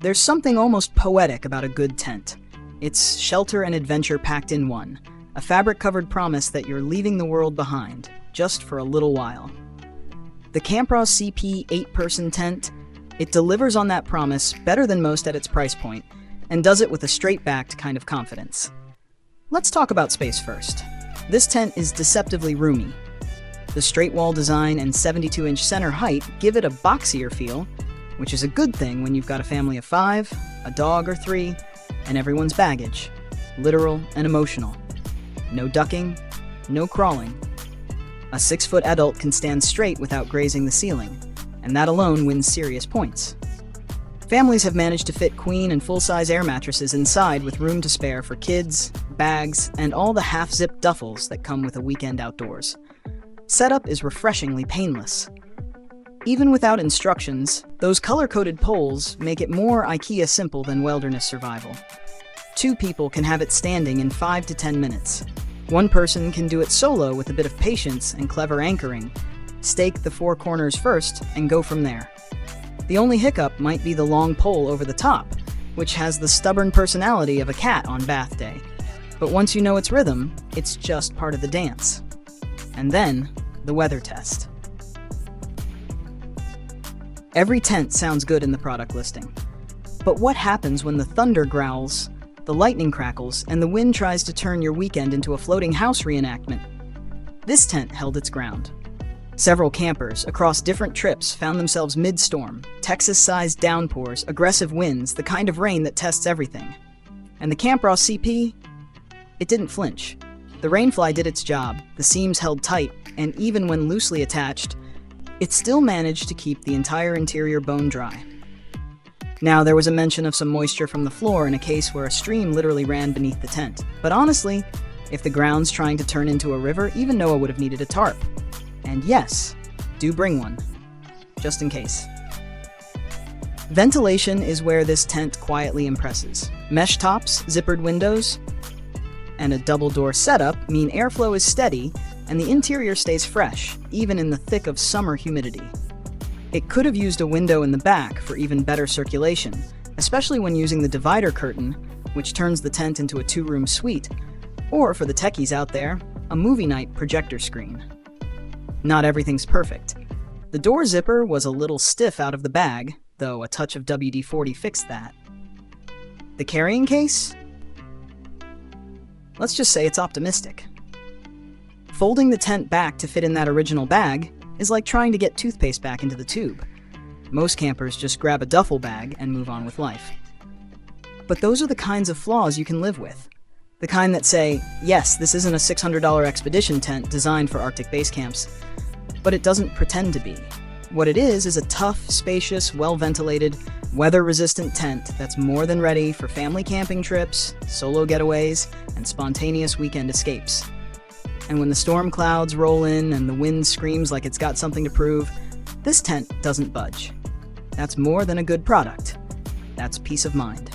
There's something almost poetic about a good tent. It's shelter and adventure packed in one, a fabric-covered promise that you're leaving the world behind, just for a little while. The Campros CP 8-person tent, it delivers on that promise better than most at its price point, and does it with a straight-backed kind of confidence. Let's talk about space first. This tent is deceptively roomy. The straight wall design and 72-inch center height give it a boxier feel, which is a good thing when you've got a family of 5, a dog or 3, and everyone's baggage, literal and emotional. No ducking, no crawling. A 6-foot adult can stand straight without grazing the ceiling, and that alone wins serious points. Families have managed to fit queen and full-size air mattresses inside with room to spare for kids, bags, and all the half-zip duffels that come with a weekend outdoors. Setup is refreshingly painless. Even without instructions, those color-coded poles make it more IKEA simple than wilderness survival. 2 people can have it standing in 5 to 10 minutes. 1 person can do it solo with a bit of patience and clever anchoring, stake the 4 corners first, and go from there. The only hiccup might be the long pole over the top, which has the stubborn personality of a cat on bath day. But once you know its rhythm, it's just part of the dance. And then, the weather test. Every tent sounds good in the product listing. But what happens when the thunder growls, the lightning crackles, and the wind tries to turn your weekend into a floating house reenactment? This tent held its ground. Several campers across different trips found themselves mid-storm, Texas-sized downpours, aggressive winds, the kind of rain that tests everything. And the Campros CP? It didn't flinch. The rainfly did its job, the seams held tight, and even when loosely attached, it still managed to keep the entire interior bone dry. Now, there was a mention of some moisture from the floor in a case where a stream literally ran beneath the tent. But honestly, if the ground's trying to turn into a river, even Noah would have needed a tarp. And yes, do bring one, just in case. Ventilation is where this tent quietly impresses. Mesh tops, zippered windows, and a double-door setup mean airflow is steady and the interior stays fresh, even in the thick of summer humidity. It could have used a window in the back for even better circulation, especially when using the divider curtain, which turns the tent into a 2-room suite, or for the techies out there, a movie night projector screen. Not everything's perfect. The door zipper was a little stiff out of the bag, though a touch of WD-40 fixed that. The carrying case? Let's just say it's optimistic. Folding the tent back to fit in that original bag is like trying to get toothpaste back into the tube. Most campers just grab a duffel bag and move on with life. But those are the kinds of flaws you can live with. The kind that say, yes, this isn't a $600 expedition tent designed for Arctic base camps, but it doesn't pretend to be. What it is a tough, spacious, well-ventilated, weather-resistant tent that's more than ready for family camping trips, solo getaways, and spontaneous weekend escapes. And when the storm clouds roll in and the wind screams like it's got something to prove, this tent doesn't budge. That's more than a good product. That's peace of mind.